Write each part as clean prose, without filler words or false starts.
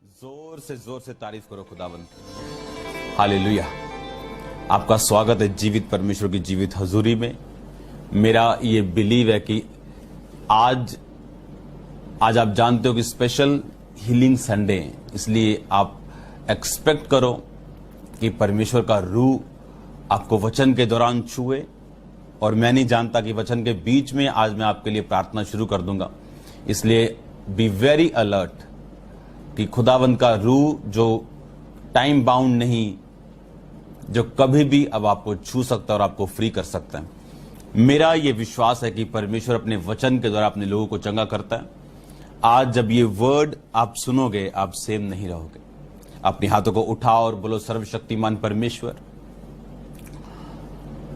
जोर से तारीफ करो खुदावंद। हालेलुया। आपका स्वागत है जीवित परमेश्वर की जीवित हजूरी में। मेरा ये बिलीव है कि आज आप जानते हो कि स्पेशल हीलिंग संडे है, इसलिए आप एक्सपेक्ट करो कि परमेश्वर का रूह आपको वचन के दौरान छुए। और मैं नहीं जानता कि वचन के बीच में आज मैं आपके लिए प्रार्थना शुरू कर दूंगा, इसलिए बी वेरी अलर्ट कि खुदावंद का रूह जो टाइम बाउंड नहीं, जो कभी भी अब आपको छू सकता है और आपको फ्री कर सकता है। मेरा यह विश्वास है कि परमेश्वर अपने वचन के द्वारा अपने लोगों को चंगा करता है। आज जब ये वर्ड आप सुनोगे, आप सेम नहीं रहोगे। अपने हाथों को उठाओ और बोलो, सर्वशक्तिमान परमेश्वर।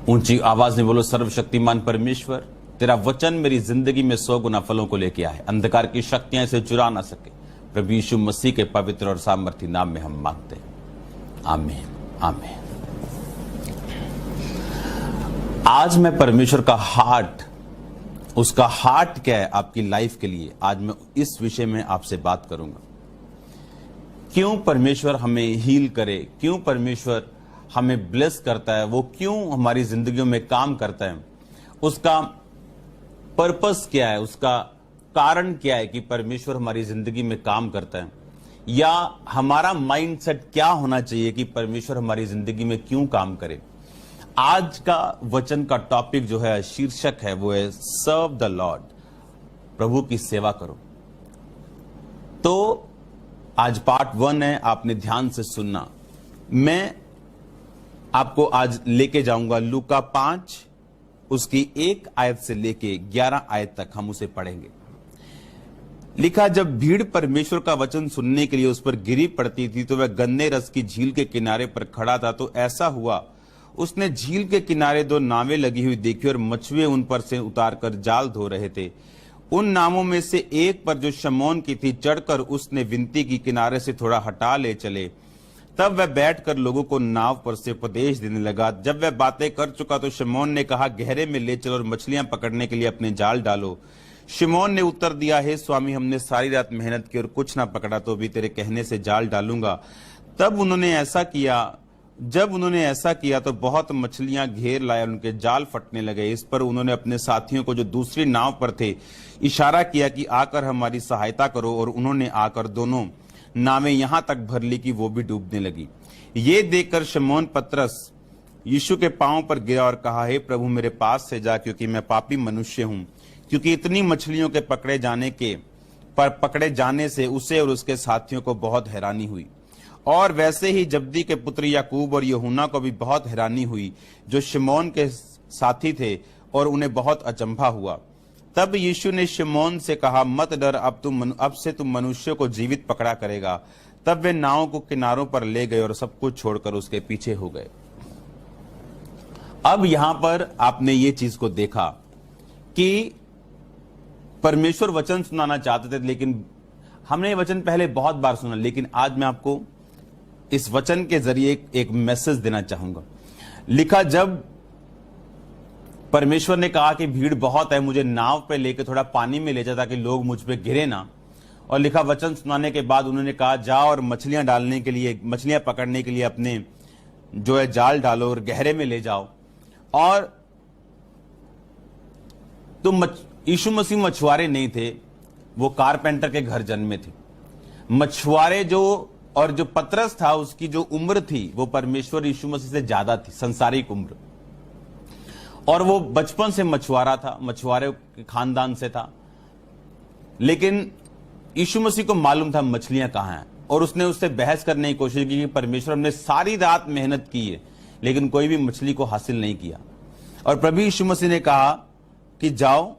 ऊंची आवाज में बोलो, सर्वशक्तिमान परमेश्वर, तेरा वचन मेरी जिंदगी में 100 गुना फलों को लेके आए। अंधकार की शक्तियां इसे चुरा ना सके। प्रभु यीशु मसीह के पवित्र और सामर्थी नाम में हम मांगते हैं, आमीन आमीन। आज मैं परमेश्वर का हार्ट, उसका हार्ट क्या है आपकी लाइफ के लिए, आज मैं इस विषय में आपसे बात करूंगा। क्यों परमेश्वर हमें हील करे, क्यों परमेश्वर हमें ब्लेस करता है, वो क्यों हमारी जिंदगियों में काम करता है, उसका पर्पस क्या है, उसका कारण क्या है कि परमेश्वर हमारी जिंदगी में काम करता है, या हमारा माइंडसेट क्या होना चाहिए कि परमेश्वर हमारी जिंदगी में क्यों काम करे। आज का वचन का टॉपिक जो है, शीर्षक है, वो है सर्व द लॉर्ड, प्रभु की सेवा करो। तो आज पार्ट 1 है, आपने ध्यान से सुनना। मैं आपको आज लेके जाऊंगा लूका 5, उसकी 1 आयत से लेके 11 आयत तक हम उसे पढ़ेंगे। लिखा, जब भीड़ परमेश्वर का वचन सुनने के लिए उस पर गिरी पड़ती थी तो वह गन्ने रस की झील के किनारे पर खड़ा था। तो ऐसा हुआ, उसने झील के किनारे 2 नावें लगी हुई देखी और मछुए उन पर से उतारकर जाल धो रहे थे। उन नावों में से एक पर, जो शमौन की थी, चढ़कर उसने विनती की, किनारे से थोड़ा हटा ले चले। तब वह बैठकर लोगों को नाव पर से उपदेश देने लगा। जब वह बातें कर चुका तो शमौन ने कहा, गहरे में ले चलो और मछलियां पकड़ने के लिए अपने जाल डालो। शिमोन ने उत्तर दिया, हे स्वामी, हमने सारी रात मेहनत की और कुछ ना पकड़ा, तो भी तेरे कहने से जाल डालूंगा। जब उन्होंने ऐसा किया तो बहुत मछलियां घेर लाए, उनके जाल फटने लगे। इस पर उन्होंने अपने साथियों को, जो दूसरी नाव पर थे, इशारा किया कि आकर हमारी सहायता करो, और उन्होंने आकर दोनों नावें यहां तक भर ली कि वो भी डूबने लगी। ये देखकर शमौन पतरस यीशु के पांव पर गिरा और कहा, हे प्रभु, मेरे पास से जा, क्योंकि मैं पापी मनुष्य हूं। क्योंकि इतनी मछलियों के पकड़े जाने से उसे और उसके साथियों को बहुत हैरानी हुई। और वैसे ही जब्दी के पुत्र याकूब और यूहन्ना को भी बहुत हैरानी हुई, जो शिमोन के साथी थे, और उन्हें बहुत अचंभा हुआ। तब यीशु ने शिमोन से कहा, मत डर, अब से तुम मनुष्यों को जीवित पकड़ा करेगा। तब वे नाव को किनारों पर ले गए और सब कुछ छोड़कर उसके पीछे हो गए। अब यहां पर आपने ये चीज को देखा कि परमेश्वर वचन सुनाना चाहते थे, लेकिन हमने ये वचन पहले बहुत बार सुना, लेकिन आज मैं आपको इस वचन के जरिए एक मैसेज देना चाहूंगा। लिखा, जब परमेश्वर ने कहा कि भीड़ बहुत है, मुझे नाव पे लेके थोड़ा पानी में ले जा ताकि लोग मुझ पे गिरे ना। और लिखा, वचन सुनाने के बाद उन्होंने कहा, जाओ और मछलियां पकड़ने के लिए अपने जो है जाल डालो और गहरे में ले जाओ। और तुम यीशु मसीह मछुआरे नहीं थे, वो कारपेंटर के घर जन्मे थे। मछुआरे जो पतरस था, उसकी जो उम्र थी वो परमेश्वर यीशु मसीह से ज्यादा थी, संसारिक उम्र। और वो बचपन से मछुआरा था, मछुआरे के खानदान से था। लेकिन यीशु मसीह को मालूम था मछलियां कहां हैं, और उसने उससे बहस करने की कोशिश की कि परमेश्वर, हमने सारी रात मेहनत की है लेकिन कोई भी मछली को हासिल नहीं किया। और प्रभु यीशु मसीह ने कहा कि जाओ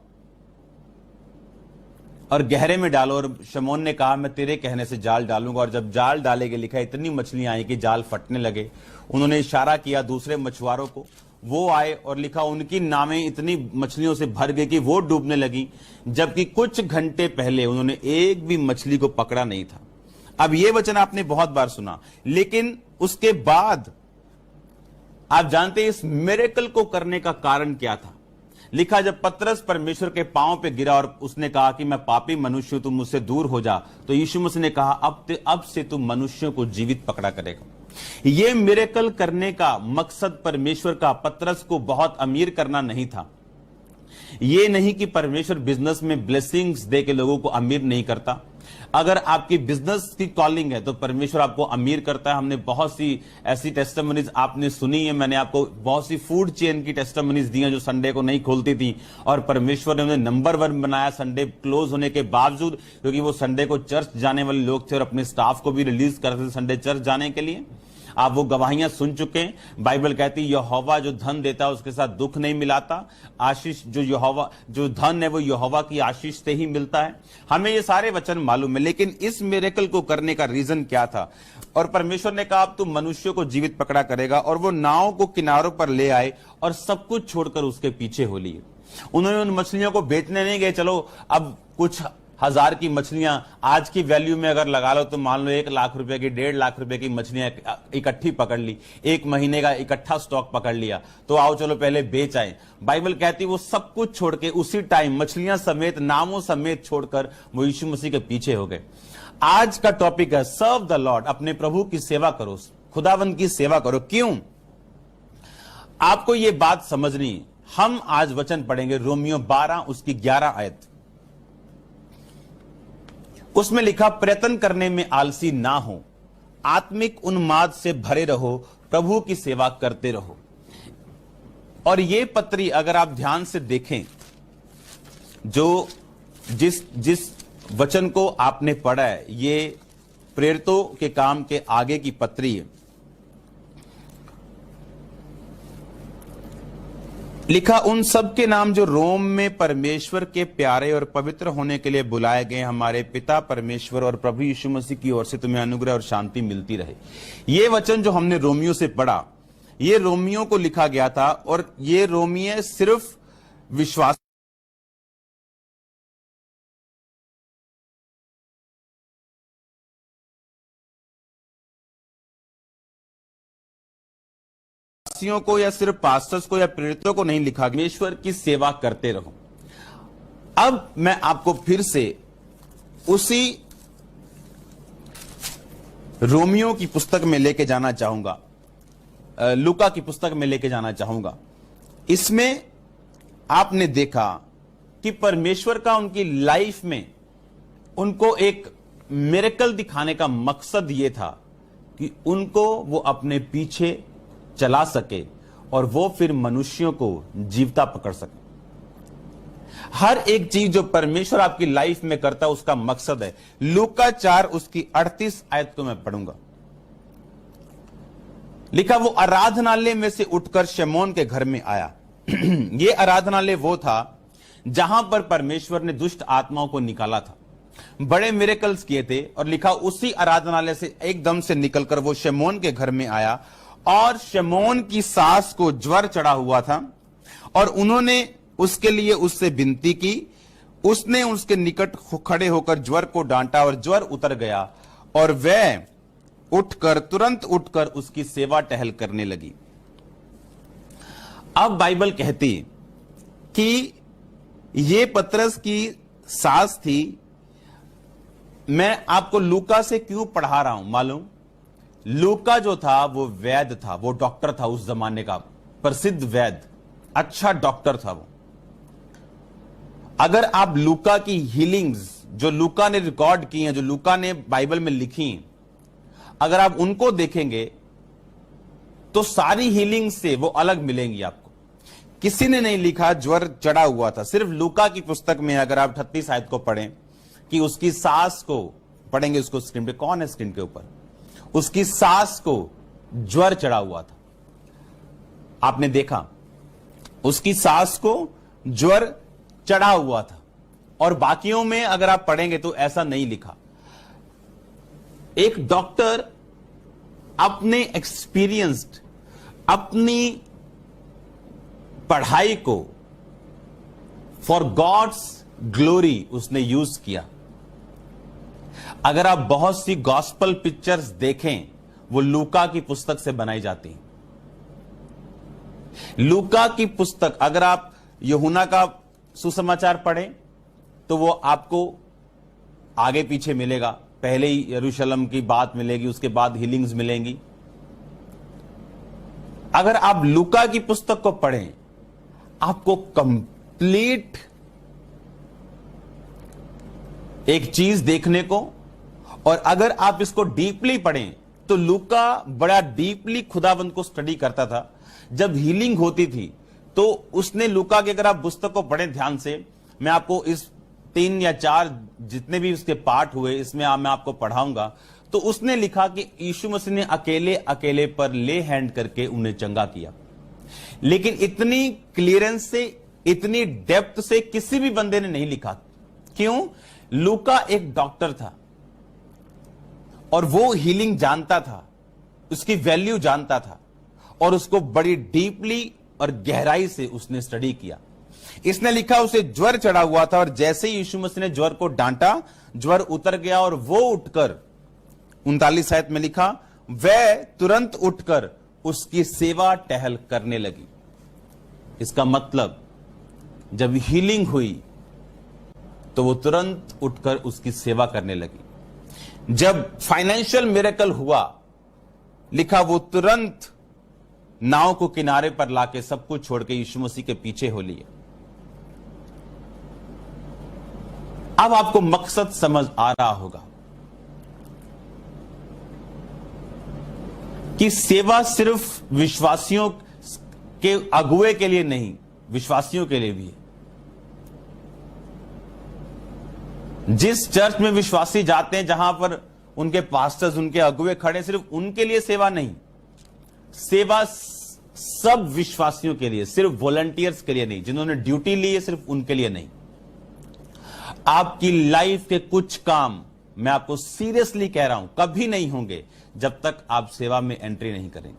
और गहरे में डालो। और शमौन ने कहा, मैं तेरे कहने से जाल डालूंगा। और जब जाल डाले गए, लिखा, इतनी मछलियां आई कि जाल फटने लगे। उन्होंने इशारा किया दूसरे मछुआरों को, वो आए, और लिखा, उनकी नावें इतनी मछलियों से भर गई कि वो डूबने लगी, जबकि कुछ घंटे पहले उन्होंने एक भी मछली को पकड़ा नहीं था। अब ये वचन आपने बहुत बार सुना, लेकिन उसके बाद आप जानते हैं इस मिरेकल को करने का कारण क्या था। लिखा जब पतरस परमेश्वर के पांव पे गिरा और उसने कहा कि मैं पापी मनुष्य हूं, तुम मुझसे दूर हो जा, तो यीशु मसीह ने कहा अब से तुम मनुष्यों को जीवित पकड़ा करेगा। यह मिरेकल करने का मकसद परमेश्वर का पतरस को बहुत अमीर करना नहीं था। यह नहीं कि परमेश्वर बिजनेस में ब्लेसिंग्स दे के लोगों को अमीर नहीं करता। अगर आपकी बिजनेस की कॉलिंग है तो परमेश्वर आपको अमीर करता है। हमने बहुत सी ऐसी टेस्टिमनीज आपने सुनी है, मैंने आपको बहुत सी फूड चेन की टेस्टिमनीज दी हैं जो संडे को नहीं खोलती थी, और परमेश्वर ने उन्हें नंबर 1 बनाया संडे क्लोज होने के बावजूद, क्योंकि वो संडे को चर्च जाने वाले लोग थे और अपने स्टाफ को भी रिलीज करते थे संडे चर्च जाने के लिए। आप वो गवाहियां सुन चुके हैं। बाइबल कहती है यहोवा जो धन देता है उसके साथ दुख नहीं मिलाता। आशीष जो धन है वो यहोवा की आशीष से ही मिलता है। हमें ये सारे वचन मालूम है, लेकिन इस मिरेकल को करने का रीजन क्या था? और परमेश्वर ने कहा अब तू मनुष्यों को जीवित पकड़ा करेगा, और वो नाव को किनारों पर ले आए और सब कुछ छोड़कर उसके पीछे हो लिए। उन्होंने उन मछलियों को बेचने नहीं गए, चलो अब कुछ हजार की मछलियां आज की वैल्यू में अगर लगा लो तो मान लो 1 लाख रुपए की 1.5 लाख रुपए की मछलियां इकट्ठी पकड़ ली, 1 महीने का इकट्ठा स्टॉक पकड़ लिया, तो आओ चलो पहले बेच आए। बाइबल कहती वो सब कुछ छोड़ के उसी टाइम मछलियां समेत नामों समेत छोड़कर वो यीशु मसीह के पीछे हो गए। आज का टॉपिक है सर्व द लॉर्ड, अपने प्रभु की सेवा करो, खुदावंद की सेवा करो। क्यों? आपको ये बात समझनी। हम आज वचन पढ़ेंगे रोमियो 12 उसकी 11 आयत। उसमें लिखा प्रयत्न करने में आलसी ना हो, आत्मिक उन्माद से भरे रहो, प्रभु की सेवा करते रहो। और ये पत्री अगर आप ध्यान से देखें, जो जिस वचन को आपने पढ़ा है, ये प्रेरितों के काम के आगे की पत्री है। लिखा उन सब के नाम जो रोम में परमेश्वर के प्यारे और पवित्र होने के लिए बुलाए गए, हमारे पिता परमेश्वर और प्रभु यीशु मसीह की ओर से तुम्हें अनुग्रह और शांति मिलती रहे। ये वचन जो हमने रोमियो से पढ़ा, ये रोमियो को लिखा गया था, और ये रोमियो सिर्फ विश्वास को या सिर्फ पास्टर्स को या प्रेरितों को नहीं लिखा, परमेश्वर की सेवा करते रहो। अब मैं आपको फिर से उसी रोमियो की पुस्तक में लेके जाना चाहूंगा, लूका की पुस्तक में लेके जाना चाहूंगा। इसमें आपने देखा कि परमेश्वर का उनकी लाइफ में उनको एक मिरेकल दिखाने का मकसद यह था कि उनको वो अपने पीछे चला सके और वो फिर मनुष्यों को जीवता पकड़ सके। हर एक चीज जो परमेश्वर आपकी लाइफ में करता है उसका मकसद है। लूका 4 उसकी 38 आयत को मैं पढ़ूंगा। लिखा वो आराधनालय में से उठकर शमौन के घर में आया। ये आराधनालय वो था जहां पर परमेश्वर ने दुष्ट आत्माओं को निकाला था, बड़े मिरेकल्स किए थे। और लिखा उसी आराधनालय से एकदम से निकलकर वो शमौन के घर में आया, और शमौन की सास को ज्वर चढ़ा हुआ था, और उन्होंने उसके लिए उससे विनती की। उसने उसके निकट खड़े होकर ज्वर को डांटा और ज्वर उतर गया, और वह तुरंत उठकर उसकी सेवा टहल करने लगी। अब बाइबल कहती कि ये पतरस की सास थी। मैं आपको लूका से क्यों पढ़ा रहा हूं मालूम? लूका जो था वो वैद्य था, वो डॉक्टर था, उस जमाने का प्रसिद्ध वैद्य, अच्छा डॉक्टर था वो। अगर आप लूका की हीलिंग्स जो लूका ने रिकॉर्ड की हैं, जो लूका ने बाइबल में लिखी, अगर आप उनको देखेंगे तो सारी हीलिंग से वो अलग मिलेंगी आपको। किसी ने नहीं लिखा ज्वर चढ़ा हुआ था। सिर्फ लूका की पुस्तक में अगर आप 38 आयत को पढ़ें कि उसकी सास को, पढ़ेंगे उसको स्क्रीन पे, कौन है स्क्रीन के ऊपर? उसकी सास को ज्वर चढ़ा हुआ था। आपने देखा उसकी सास को ज्वर चढ़ा हुआ था, और बाकियों में अगर आप पढ़ेंगे तो ऐसा नहीं लिखा। एक डॉक्टर अपने एक्सपीरियंस्ड, अपनी पढ़ाई को फॉर गॉड्स ग्लोरी उसने यूज किया। अगर आप बहुत सी गॉस्पल पिक्चर्स देखें, वो लूका की पुस्तक से बनाई जाती हैं। लूका की पुस्तक अगर आप यूहन्ना का सुसमाचार पढ़ें तो वो आपको आगे पीछे मिलेगा। पहले ही यरूशलेम की बात मिलेगी, उसके बाद हीलिंग्स मिलेंगी। अगर आप लूका की पुस्तक को पढ़ें, आपको कंप्लीट एक चीज देखने को, और अगर आप इसको डीपली पढ़ें तो लूका बड़ा डीपली खुदावंत को स्टडी करता था। जब हीलिंग होती थी तो उसने लूका के, अगर आप पुस्तक को पढ़ें ध्यान से, मैं आपको इस 3 या 4 जितने भी उसके पार्ट हुए इसमें मैं आपको पढ़ाऊंगा, तो उसने लिखा कि यीशु मसीह ने अकेले अकेले पर ले हैंड करके उन्हें चंगा किया। लेकिन इतनी क्लियरेंस से, इतनी डेप्थ से किसी भी बंदे ने नहीं लिखा। क्यों? लूका एक डॉक्टर था और वो हीलिंग जानता था, उसकी वैल्यू जानता था, और उसको बड़ी डीपली और गहराई से उसने स्टडी किया। इसने लिखा उसे ज्वर चढ़ा हुआ था, और जैसे ही यीशु मसीह ने ज्वर को डांटा, ज्वर उतर गया और वो उठकर, 39 आयत में लिखा, वह तुरंत उठकर उसकी सेवा टहल करने लगी। इसका मतलब जब हीलिंग हुई तो वो तुरंत उठकर उसकी सेवा करने लगी। जब फाइनेंशियल मिरेकल हुआ, लिखा वो तुरंत नाव को किनारे पर लाके सब कुछ छोड़ के यीशु मसीह के पीछे हो लिए। अब आपको मकसद समझ आ रहा होगा कि सेवा सिर्फ विश्वासियों के अगुए के लिए नहीं, विश्वासियों के लिए भी है। जिस चर्च में विश्वासी जाते हैं, जहां पर उनके पास्टर्स, उनके अगुए खड़े, सिर्फ उनके लिए सेवा नहीं, सेवा सब विश्वासियों के लिए, सिर्फ वॉलंटियर्स के लिए नहीं, जिन्होंने ड्यूटी ली है सिर्फ उनके लिए नहीं। आपकी लाइफ के कुछ काम, मैं आपको सीरियसली कह रहा हूं, कभी नहीं होंगे जब तक आप सेवा में एंट्री नहीं करेंगे।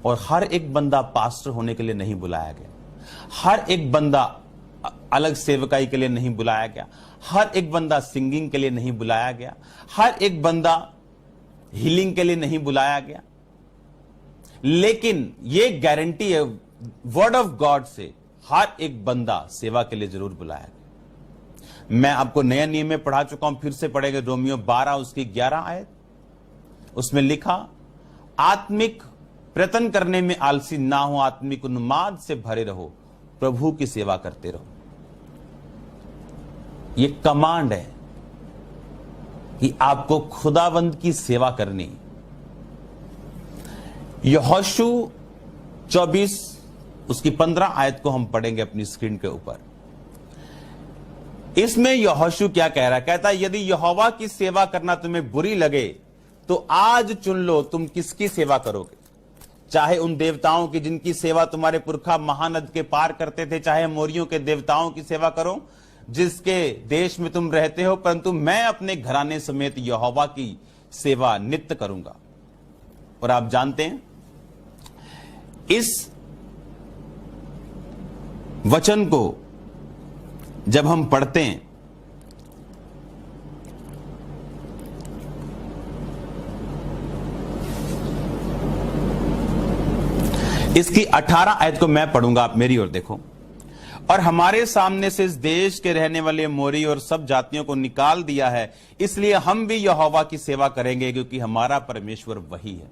और हर एक बंदा पास्टर होने के लिए नहीं बुलाया गया, हर एक बंदा अलग सेवकाई के लिए नहीं बुलाया गया, हर एक बंदा सिंगिंग के लिए नहीं बुलाया गया, हर एक बंदा हीलिंग के लिए नहीं बुलाया गया। लेकिन यह गारंटी है वर्ड ऑफ गॉड से, हर एक बंदा सेवा के लिए जरूर बुलाया गया। मैं आपको नया नियम में पढ़ा चुका हूं, फिर से पढ़ेंगे। रोमियो 12 उसकी 11 आयत, उसमें लिखा, आत्मिक प्रयत्न करने में आलसी ना हो, आत्मिक उन्माद से भरे रहो, प्रभु की सेवा करते रहो। यह कमांड है कि आपको खुदावंद की सेवा करनी। यहोशू 24 उसकी 15 आयत को हम पढ़ेंगे अपनी स्क्रीन के ऊपर। इसमें यहोशू क्या कह रहा है? कहता है, यदि यहोवा की सेवा करना तुम्हें बुरी लगे तो आज चुन लो तुम किसकी सेवा करोगे। चाहे उन देवताओं की जिनकी सेवा तुम्हारे पुरखा महानद के पार करते थे, चाहे मोरियों के देवताओं की सेवा करो जिसके देश में तुम रहते हो, परंतु मैं अपने घराने समेत यहोवा की सेवा नित्य करूंगा। और आप जानते हैं, इस वचन को जब हम पढ़ते हैं, इसकी 18 आयत को मैं पढ़ूंगा, आप मेरी ओर देखो। और हमारे सामने से इस देश के रहने वाले मोरी और सब जातियों को निकाल दिया है, इसलिए हम भी यहोवा की सेवा करेंगे, क्योंकि हमारा परमेश्वर वही है।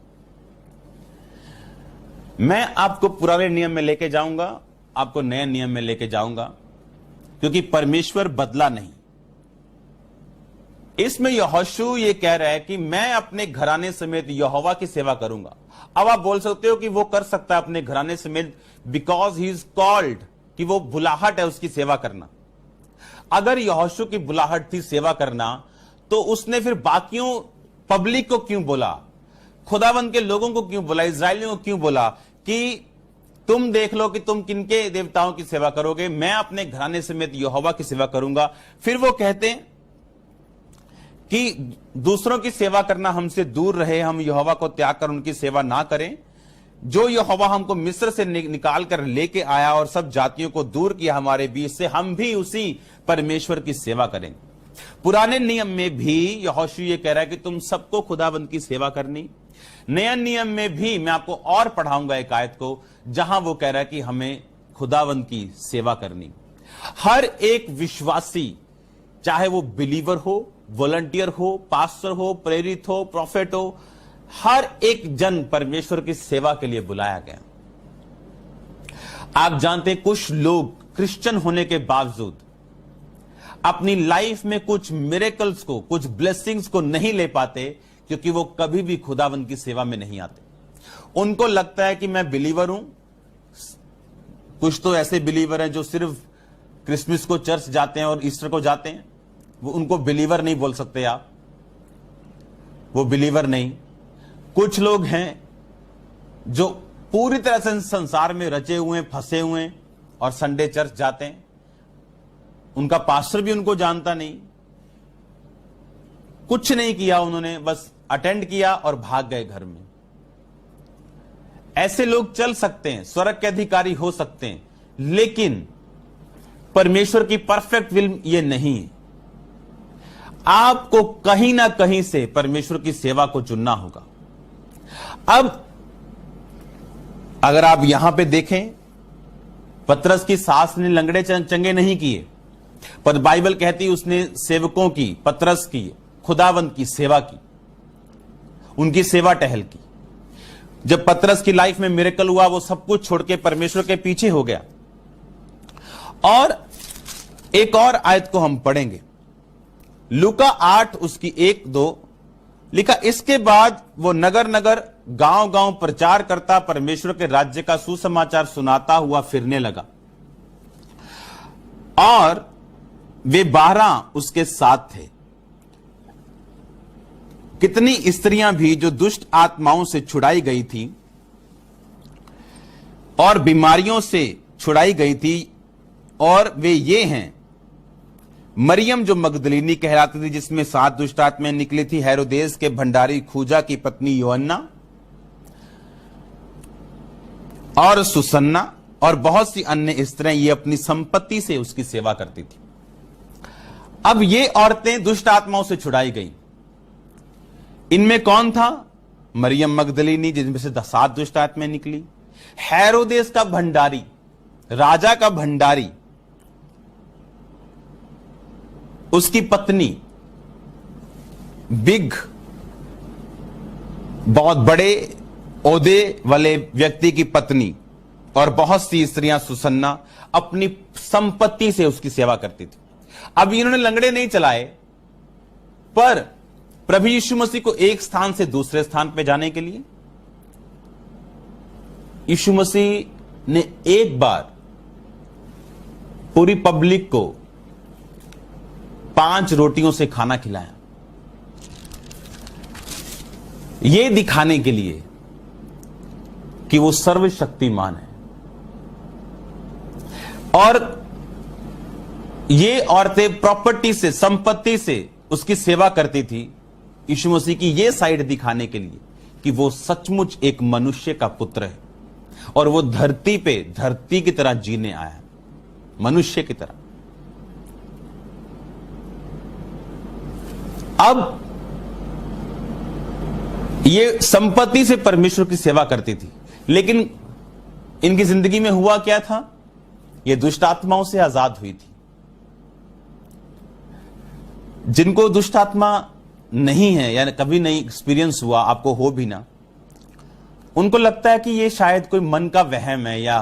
मैं आपको पुराने नियम में लेके जाऊंगा, आपको नए नियम में लेके जाऊंगा, क्योंकि परमेश्वर बदला नहीं। इसमें यहोशू ये कह रहा है कि मैं अपने घराने समेत यहोवा की सेवा करूंगा। अब आप बोल सकते हो कि वो कर सकता है अपने घराने समेत, बिकॉज ही इज कॉल्ड, कि वो बुलाहट है उसकी सेवा करना। अगर यहोशू की बुलाहट थी सेवा करना, तो उसने फिर बाकियों पब्लिक को क्यों बोला, खुदावंद के लोगों को क्यों बोला, इजरायलियों को क्यों बोला कि तुम देख लो कि तुम किनके देवताओं की सेवा करोगे, मैं अपने घराने समेत यहोवा की सेवा करूंगा। फिर वो कहते हैं कि दूसरों की सेवा करना हमसे दूर रहे, हम यहोवा को त्याग कर उनकी सेवा ना करें। जो यहोवा हमको मिस्र से निकाल कर लेके आया और सब जातियों को दूर किया हमारे बीच से, हम भी उसी परमेश्वर की सेवा करें। पुराने नियम में भी यहोशू ये कह रहा है कि तुम सबको खुदाबंद की सेवा करनी। नया नियम में भी मैं आपको और पढ़ाऊंगा एक आयत को, जहां वो कह रहा है कि हमें खुदावंद की सेवा करनी। हर एक विश्वासी, चाहे वो बिलीवर हो, वॉलंटियर हो, पास्टर हो, प्रेरित हो, प्रॉफेट हो, हर एक जन परमेश्वर की सेवा के लिए बुलाया गया। आप जानते हैं कुछ लोग क्रिश्चियन होने के बावजूद अपनी लाइफ में कुछ मिरेकल्स को, कुछ ब्लेसिंग्स को नहीं ले पाते क्योंकि वो कभी भी खुदावंद की सेवा में नहीं आते। उनको लगता है कि मैं बिलीवर हूं। कुछ तो ऐसे बिलीवर हैं जो सिर्फ क्रिसमस को चर्च जाते हैं और ईस्टर को जाते हैं, वो उनको बिलीवर नहीं बोल सकते आप, वो बिलीवर नहीं। कुछ लोग हैं जो पूरी तरह से संसार में रचे हुए, फंसे हुए हैं और संडे चर्च जाते हैं, उनका पास्टर भी उनको जानता नहीं, कुछ नहीं किया उन्होंने, बस अटेंड किया और भाग गए घर में। ऐसे लोग चल सकते हैं, स्वर्ग के अधिकारी हो सकते हैं, लेकिन परमेश्वर की परफेक्ट विल ये नहीं है। आपको कहीं ना कहीं से परमेश्वर की सेवा को चुनना होगा। अब अगर आप यहां पे देखें, पतरस की सास ने लंगड़े चंगे नहीं किए, पर बाइबल कहती है उसने सेवकों की, पतरस की, खुदावंद की सेवा की, उनकी सेवा टहल की। जब पतरस की लाइफ में मिरेकल हुआ, वो सब कुछ छोड़ के परमेश्वर के पीछे हो गया। और एक और आयत को हम पढ़ेंगे, लूका 8 उसकी 1-2 लिखा, इसके बाद वो नगर नगर गांव गांव प्रचार करता, परमेश्वर के राज्य का सुसमाचार सुनाता हुआ फिरने लगा। और वे 12 उसके साथ थे। कितनी स्त्रियां भी जो दुष्ट आत्माओं से छुड़ाई गई थी और बीमारियों से छुड़ाई गई थी, और वे ये हैं, मरियम जो मगदलीनी कहलाती थी, जिसमें 7 दुष्ट आत्माएं निकली थी, हेरोदेस के भंडारी खूजा की पत्नी योहन्ना, और सुसन्ना, और बहुत सी अन्य स्त्रियां, ये अपनी संपत्ति से उसकी सेवा करती थी। अब ये औरतें दुष्ट आत्माओं से छुड़ाई गई। इनमें कौन था? मरियम मगदलीनी, जिसमें से 7 दुष्ट आत्माएं निकली, हेरोदेस का भंडारी, राजा का भंडारी, उसकी पत्नी, बिग, बहुत बड़े ओहदे वाले व्यक्ति की पत्नी, और बहुत सी स्त्रियां, सुसन्ना, अपनी संपत्ति से उसकी सेवा करती थी। अब इन्होंने लंगड़े नहीं चलाए, पर प्रभु यीशु मसीह को एक स्थान से दूसरे स्थान पे जाने के लिए यीशु मसीह ने एक बार पूरी पब्लिक को 5 रोटियों से खाना खिलाया, यह दिखाने के लिए कि वो सर्वशक्तिमान है। और ये औरतें प्रॉपर्टी से, संपत्ति से उसकी सेवा करती थी, यीशु मसीह की ये साइड दिखाने के लिए कि वो सचमुच एक मनुष्य का पुत्र है और वो धरती पे, धरती की तरह जीने आया है, मनुष्य की तरह। अब ये संपत्ति से परमेश्वर की सेवा करती थी, लेकिन इनकी जिंदगी में हुआ क्या था? ये दुष्ट आत्माओं से आजाद हुई थी। जिनको दुष्ट आत्मा नहीं है, यानी कभी नहीं एक्सपीरियंस हुआ, आपको हो भी ना, उनको लगता है कि ये शायद कोई मन का वहम है, या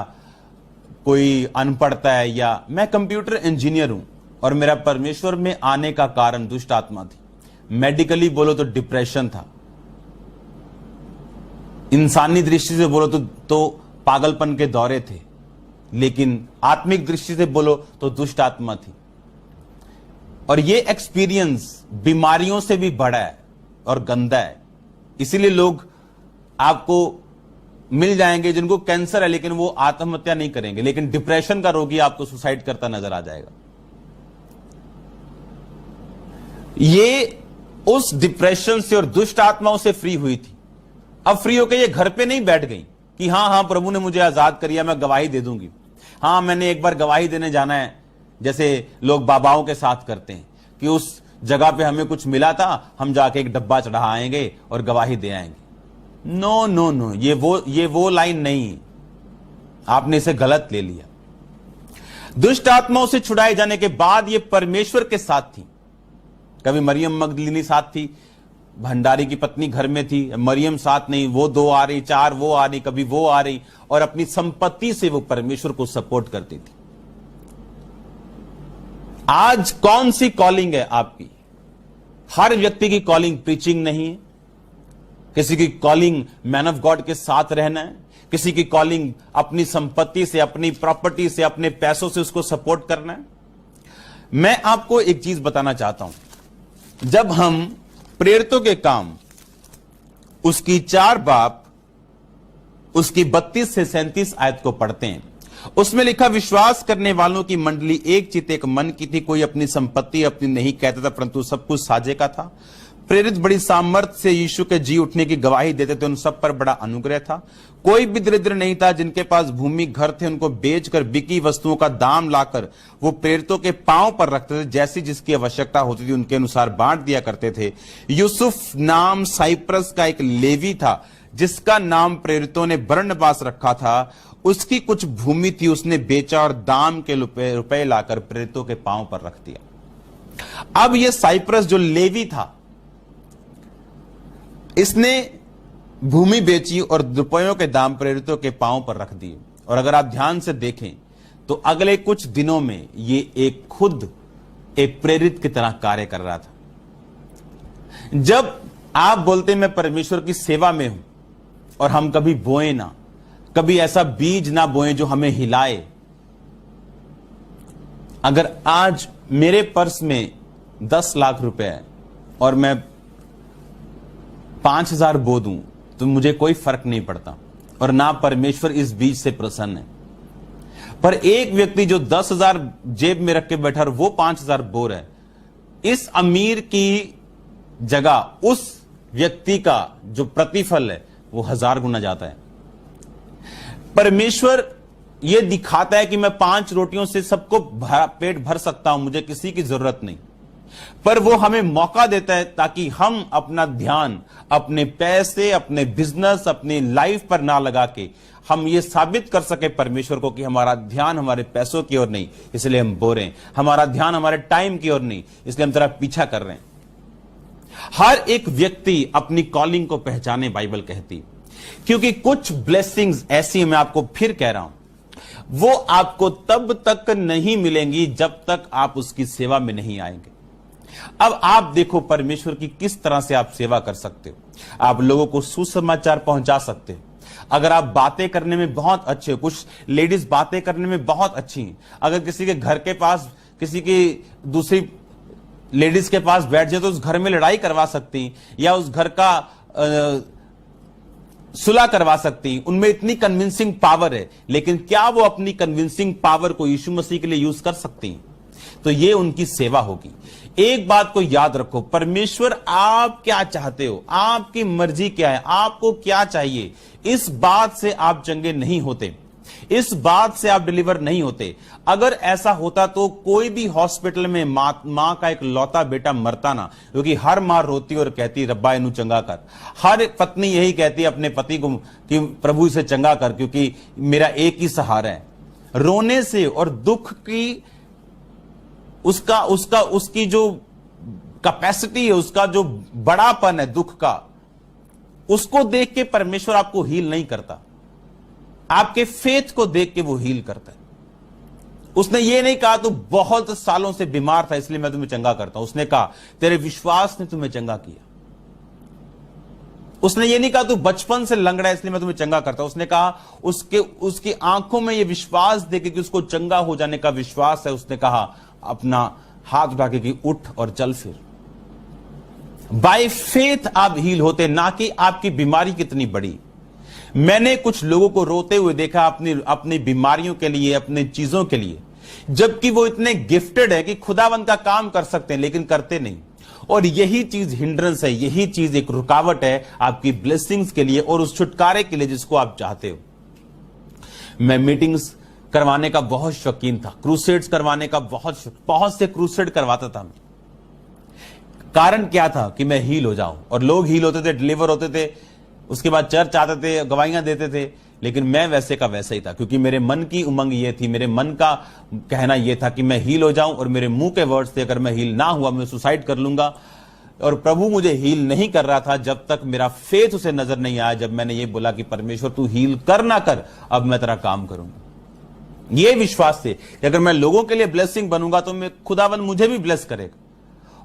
कोई अनपढ़ता है, या मैं कंप्यूटर इंजीनियर हूं और मेरा परमेश्वर में आने का कारण दुष्ट आत्मा थी। मेडिकली बोलो तो डिप्रेशन था, इंसानी दृष्टि से बोलो तो पागलपन के दौरे थे, लेकिन आत्मिक दृष्टि से बोलो तो दुष्ट आत्मा थी। और ये एक्सपीरियंस बीमारियों से भी बड़ा है और गंदा है। इसीलिए लोग आपको मिल जाएंगे जिनको कैंसर है, लेकिन वो आत्महत्या नहीं करेंगे, लेकिन डिप्रेशन का रोगी आपको सुसाइड करता नजर आ जाएगा। ये उस डिप्रेशन से और दुष्ट आत्माओं से फ्री हुई थी। अब फ्री होकर ये घर पे नहीं बैठ गई कि हाँ प्रभु ने मुझे आजाद कर दिया, मैं गवाही दे दूंगी। हाँ, मैंने एक बार गवाही देने जाना है, जैसे लोग बाबाओं के साथ करते हैं कि उस जगह पे हमें कुछ मिला था, हम जाके एक डब्बा चढ़ा आएंगे और गवाही दे आएंगे। नो नो नो, ये वो लाइन नहीं, आपने इसे गलत ले लिया। दुष्ट आत्माओं से छुड़ाए जाने के बाद ये परमेश्वर के साथ थी। कभी मरियम मगदलीनी साथ थी, भंडारी की पत्नी घर में थी, मरियम साथ नहीं, वो 2 आ रही, 4 वो आ रही, कभी वो आ रही, और अपनी संपत्ति से वो परमेश्वर को सपोर्ट करती थी। आज कौन सी कॉलिंग है आपकी? हर व्यक्ति की कॉलिंग प्रीचिंग नहीं है, किसी की कॉलिंग मैन ऑफ गॉड के साथ रहना है, किसी की कॉलिंग अपनी संपत्ति से, अपनी प्रॉपर्टी से, अपने पैसों से उसको सपोर्ट करना है। मैं आपको एक चीज बताना चाहता हूं, जब हम प्रेरितों के काम उसकी 4 बाब उसकी 32 से 37 आयत को पढ़ते हैं, उसमें लिखा, विश्वास करने वालों की मंडली एक चित्त एक मन की थी, कोई अपनी संपत्ति अपनी नहीं कहता था, परंतु सब कुछ साझे का था। प्रेरित बड़ी सामर्थ्य से यीशु के जी उठने की गवाही देते थे, उन सब पर बड़ा अनुग्रह था। कोई भी दरिद्र नहीं था, जिनके पास भूमि घर थे उनको बेचकर बिकी वस्तुओं का दाम लाकर वो प्रेरितों के पांव पर रखते थे, जैसी जिसकी आवश्यकता होती थी उनके अनुसार बांट दिया करते थे। यूसुफ नाम साइप्रस का एक लेवी था, जिसका नाम प्रेरितों ने बरनबास रखा था। उसकी कुछ भूमि थी, उसने बेचा और दाम के रुपए लाकर प्रेरितों के पांव पर रख दिया। अब यह साइप्रस जो लेवी था, इसने भूमि बेची और रुपयों के दाम प्रेरितों के पांव पर रख दिए। और अगर आप ध्यान से देखें तो अगले कुछ दिनों में ये खुद एक प्रेरित की तरह कार्य कर रहा था। जब आप बोलते मैं परमेश्वर की सेवा में हूं और हम कभी बोए ना, कभी ऐसा बीज ना बोए जो हमें हिलाए। अगर आज मेरे पर्स में 10 लाख रुपए है और मैं 5,000 बो दूं तो मुझे कोई फर्क नहीं पड़ता, और ना परमेश्वर इस बीज से प्रसन्न है। पर एक व्यक्ति जो 10,000 जेब में रख के बैठा और वो 5,000 बो रहा है, इस अमीर की जगह उस व्यक्ति का जो प्रतिफल है वो 1000 गुना जाता है। परमेश्वर यह दिखाता है कि मैं 5 रोटियों से सबको पेट भर सकता हूं, मुझे किसी की जरूरत नहीं, पर वो हमें मौका देता है ताकि हम अपना ध्यान अपने पैसे, अपने बिजनेस, अपनी लाइफ पर ना लगा के हम ये साबित कर सके परमेश्वर को कि हमारा ध्यान हमारे पैसों की ओर नहीं, इसलिए हम बो रहे हैं, हमारा ध्यान हमारे टाइम की ओर नहीं, इसलिए हम तेरा पीछा कर रहे हैं। हर एक व्यक्ति अपनी कॉलिंग को पहचाने, बाइबल कहती, क्योंकि कुछ ब्लेसिंग्स ऐसी, मैं आपको फिर कह रहा हूं, वो आपको तब तक नहीं मिलेंगी जब तक आप उसकी सेवा में नहीं आएंगे। अब आप देखो परमेश्वर की किस तरह से आप सेवा कर सकते हो। आप लोगों को सुसमाचार पहुंचा सकते हो। अगर आप बातें करने में बहुत अच्छे हो, कुछ लेडीज बातें करने में बहुत अच्छी हैं, अगर किसी के घर के पास किसी की दूसरी लेडीज के पास बैठ जाए तो उस घर में लड़ाई करवा सकती, या उस घर का सुलह करवा सकती, उनमें इतनी कन्विंसिंग पावर है। लेकिन क्या वो अपनी कन्विंसिंग पावर को यीशु मसीह के लिए यूज कर सकती? तो ये उनकी सेवा होगी। एक बात को याद रखो, परमेश्वर आप क्या चाहते हो, आपकी मर्जी क्या है, आपको क्या चाहिए, इस बात से आप चंगे नहीं होते, इस बात से आप डिलीवर नहीं होते। अगर ऐसा होता तो कोई भी हॉस्पिटल में मां का एक लौता बेटा मरता ना, क्योंकि हर मां रोती और कहती रब्बा इन्हू चंगा कर। हर पत्नी यही कहती है अपने पति को कि प्रभु इसे चंगा कर, क्योंकि मेरा एक ही सहारा है। रोने से और दुख की उसकी जो कैपेसिटी है, उसका जो बड़ापन है दुख का, उसको देख के परमेश्वर आपको हील नहीं करता, आपके फेथ को देख के वो हील करता है। उसने ये नहीं कहा तू बहुत सालों से बीमार था इसलिए मैं तुम्हें चंगा करता हूं, उसने कहा तेरे विश्वास ने तुम्हें चंगा किया। उसने ये नहीं कहा तू बचपन से लंगड़ा है इसलिए मैं तुम्हें चंगा करता हूं, उसने कहा उसकी आंखों में ये विश्वास देखे कि उसको चंगा हो जाने का विश्वास है, उसने कहा अपना हाथ उठा के कि उठ और चल फिर। बाय फेथ आप हील होते, ना कि आपकी बीमारी कितनी बड़ी। मैंने कुछ लोगों को रोते हुए देखा अपनी बीमारियों के लिए, अपनी चीजों के लिए, जबकि वो इतने गिफ्टेड है कि खुदावंद का काम कर सकते हैं लेकिन करते नहीं। और यही चीज हिंड्रेंस है, यही चीज एक रुकावट है आपकी ब्लेसिंग्स के लिए और उस छुटकारे के लिए जिसको आप चाहते हो। मैं मीटिंग्स करवाने का बहुत शौकीन था, क्रूसेड्स करवाने का बहुत से क्रूसेड करवाता था मैं। कारण क्या था कि मैं हील हो जाऊं, और लोग हील होते थे, डिलीवर होते थे, उसके बाद चर्च आते थे, गवाहियां देते थे। लेकिन मैं वैसे का वैसा ही था, क्योंकि मेरे मन की उमंग ये थी, मेरे मन का कहना यह था कि मैं हील हो जाऊं, और मेरे मुंह के वर्ड्स थे अगर मैं हील ना हुआ मैं सुसाइड कर लूंगा। और प्रभु मुझे हील नहीं कर रहा था जब तक मेरा फेथ उसे नजर नहीं आया। जब मैंने ये बोला कि परमेश्वर तू हील कर ना कर, अब मैं तेरा काम करूंगा, ये विश्वास से कि अगर मैं लोगों के लिए ब्लेसिंग बनूंगा तो मैं खुदावन मुझे भी ब्लेस करेगा।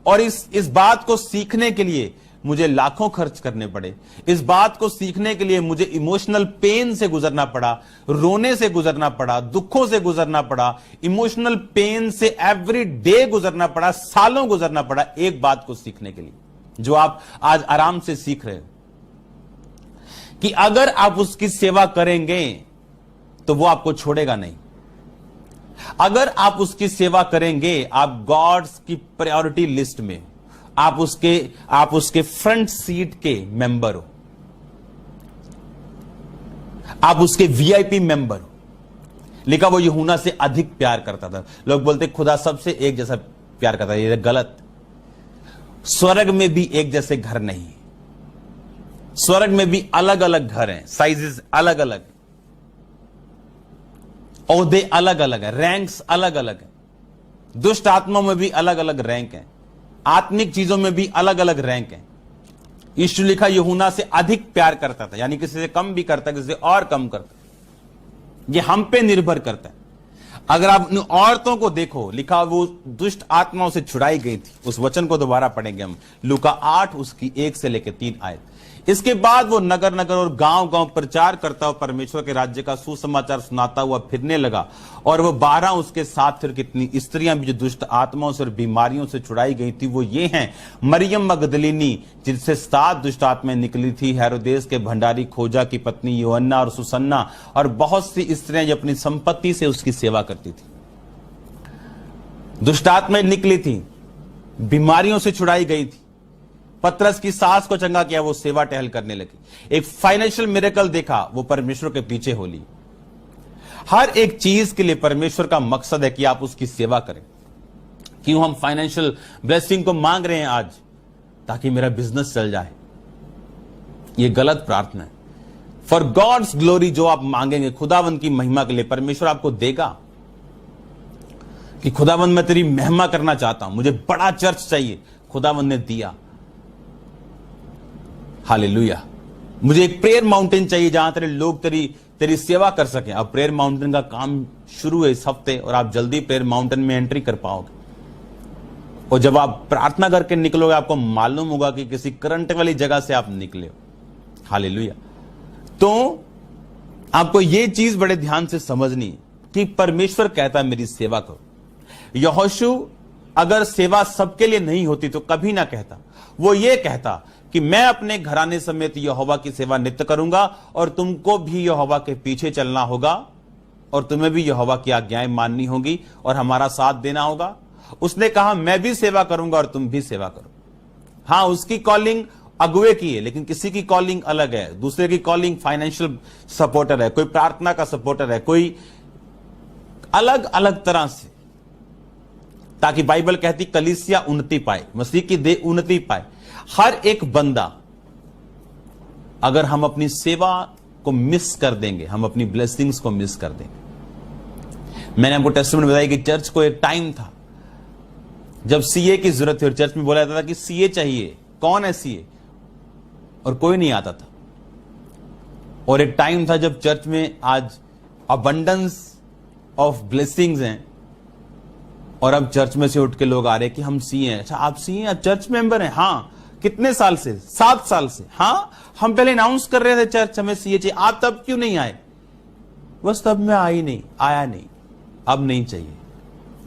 और इस बात को सीखने के लिए मुझे लाखों खर्च करने पड़े। इस बात को सीखने के लिए मुझे इमोशनल पेन से गुजरना पड़ा, रोने से गुजरना पड़ा, दुखों से गुजरना पड़ा, इमोशनल पेन से एवरी डे गुजरना पड़ा, सालों गुजरना पड़ा एक बात को सीखने के लिए, जो आप आज आराम से सीख रहे हो, कि अगर आप उसकी सेवा करेंगे तो वो आपको छोड़ेगा नहीं। अगर आप उसकी सेवा करेंगे, आप गॉड्स की प्रायोरिटी लिस्ट में, आप उसके फ्रंट सीट के मेंबर हो, आप उसके वीआईपी मेंबर हो। लिखा वो यूहन्ना से अधिक प्यार करता था। लोग बोलते खुदा सबसे एक जैसा प्यार करता है, ये गलत। स्वर्ग में भी एक जैसे घर नहीं, स्वर्ग में भी अलग अलग घर हैं, साइजेस अलग अलग, ओहदे अलग अलग है, रैंक्स अलग अलग है। दुष्ट आत्माओं में भी अलग अलग रैंक है, आत्मिक चीजों में भी अलग अलग रैंक है। यीशु लिखा यूहन्ना से अधिक प्यार करता था, यानी किसी से कम भी करता, किसी से और कम करता। ये हम पे निर्भर करता है। अगर आप उन औरतों को देखो, लिखा वो दुष्ट आत्माओं से छुड़ाई गई थी। उस वचन को दोबारा पढ़ेंगे हम, लूका 8 उसकी 1 से लेकर 3 आयत। इसके बाद वो नगर नगर और गांव गांव प्रचार करता हुआ परमेश्वर के राज्य का सुसमाचार सुनाता हुआ फिरने लगा। और वो 12 उसके साथ फिर कितनी स्त्रियां भी जो दुष्ट आत्माओं से और बीमारियों से छुड़ाई गई थी, वो ये हैं मरियम मगदलीनी जिनसे 7 दुष्ट आत्माएं निकली थी, हेरोदेस के भंडारी खोजा की पत्नी योहन्ना और सुसन्ना, और बहुत सी स्त्रियां जो अपनी संपत्ति से उसकी सेवा करती थी। दुष्ट आत्माएं निकली थी, बीमारियों से छुड़ाई गई थी। पतरस की सास को चंगा किया, वो सेवा टहल करने लगी। एक फाइनेंशियल मिरेकल देखा, वो परमेश्वर के पीछे हो ली। हर एक चीज के लिए परमेश्वर का मकसद है कि आप उसकी सेवा करें। क्यों हम फाइनेंशियल ब्लेसिंग को मांग रहे हैं आज? ताकि मेरा बिजनेस चल जाए। ये गलत प्रार्थना है। फॉर गॉड्स ग्लोरी जो आप मांगेंगे, खुदावंद की महिमा के लिए, परमेश्वर आपको देगा। कि खुदावंद मैं तेरी महिमा करना चाहता हूं, मुझे बड़ा चर्च चाहिए, खुदावंद ने दिया। हालेलुया। मुझे एक प्रेयर माउंटेन चाहिए जहां तेरे लोग तेरी सेवा कर सकें। अब प्रेयर माउंटेन का काम शुरू है इस हफ्ते, और आप जल्दी प्रेयर माउंटेन में एंट्री कर पाओगे। और जब आप प्रार्थना करके निकलोगे, आपको मालूम होगा कि किसी करंट वाली जगह से आप निकले हो। हालेलुया। तो आपको यह चीज बड़े ध्यान से समझनी है कि परमेश्वर कहता है मेरी सेवा करो। यहोशू अगर सेवा सबके लिए नहीं होती तो कभी ना कहता। वो ये कहता कि मैं अपने घराने समेत यहोवा की सेवा नित्य करूंगा, और तुमको भी यहोवा के पीछे चलना होगा, और तुम्हें भी यहोवा की आज्ञाएं माननी होगी, और हमारा साथ देना होगा। उसने कहा मैं भी सेवा करूंगा और तुम भी सेवा करो। हां, उसकी कॉलिंग अगुवे की है, लेकिन किसी की कॉलिंग अलग है। दूसरे की कॉलिंग फाइनेंशियल सपोर्टर है, कोई प्रार्थना का सपोर्टर है, कोई अलग अलग तरह से, ताकि बाइबल कहती कलीसिया उन्नति पाए, मसीह की देह उन्नति पाए। हर एक बंदा, अगर हम अपनी सेवा को मिस कर देंगे, हम अपनी ब्लेसिंग्स को मिस कर देंगे। मैंने आपको टेस्टिमनी बताई कि चर्च को एक टाइम था जब सीए की जरूरत थी, और चर्च में बोला जाता था कि सीए चाहिए। कौन है सीए? और कोई नहीं आता था। और एक टाइम था जब चर्च में आज अबंडेंस ऑफ ब्लेसिंग्स हैं, और अब चर्च में से उठ के लोग आ रहे हैं कि हम सीए हैं। अच्छा, आप सीए हैं, आप चर्च मेंबर हैं? हाँ। कितने साल से? 7 साल से। हाँ, हम पहले अनाउंस कर रहे थे चर्च हमें सीए चाहिए, आप तब क्यों नहीं आए? बस तब मैं आया नहीं, अब नहीं चाहिए।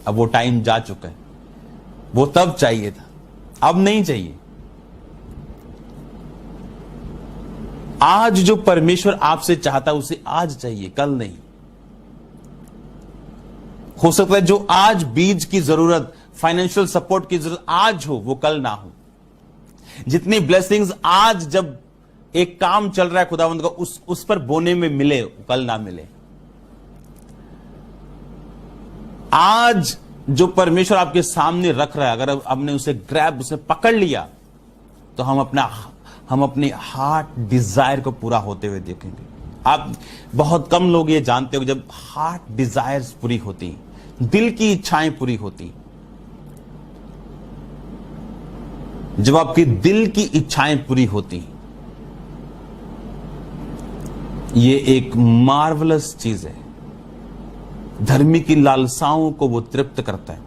अब वो टाइम जा चुका है। वो तब चाहिए था, अब नहीं चाहिए। आज जो परमेश्वर आपसे चाहता है उसे आज चाहिए, कल नहीं। हो सकता है जो आज बीज की जरूरत, फाइनेंशियल सपोर्ट की जरूरत आज हो, वो कल ना हो। जितनी ब्लेसिंग्स आज जब एक काम चल रहा है खुदावंद का, उस पर बोने में मिले, कल ना मिले। आज जो परमेश्वर आपके सामने रख रहा है, अगर आपने उसे ग्रैब, उसे पकड़ लिया, तो हम अपने हार्ट डिजायर को पूरा होते हुए देखेंगे। आप बहुत कम लोग ये जानते हो, जब हार्ट डिजायर्स पूरी होती, दिल की इच्छाएं पूरी होती, जब आपकी दिल की इच्छाएं पूरी होती, ये एक मार्वलस चीज है। धर्मी की लालसाओं को वो तृप्त करता है।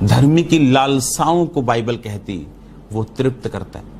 धर्मी की लालसाओं को बाइबल कहती वो तृप्त करता है।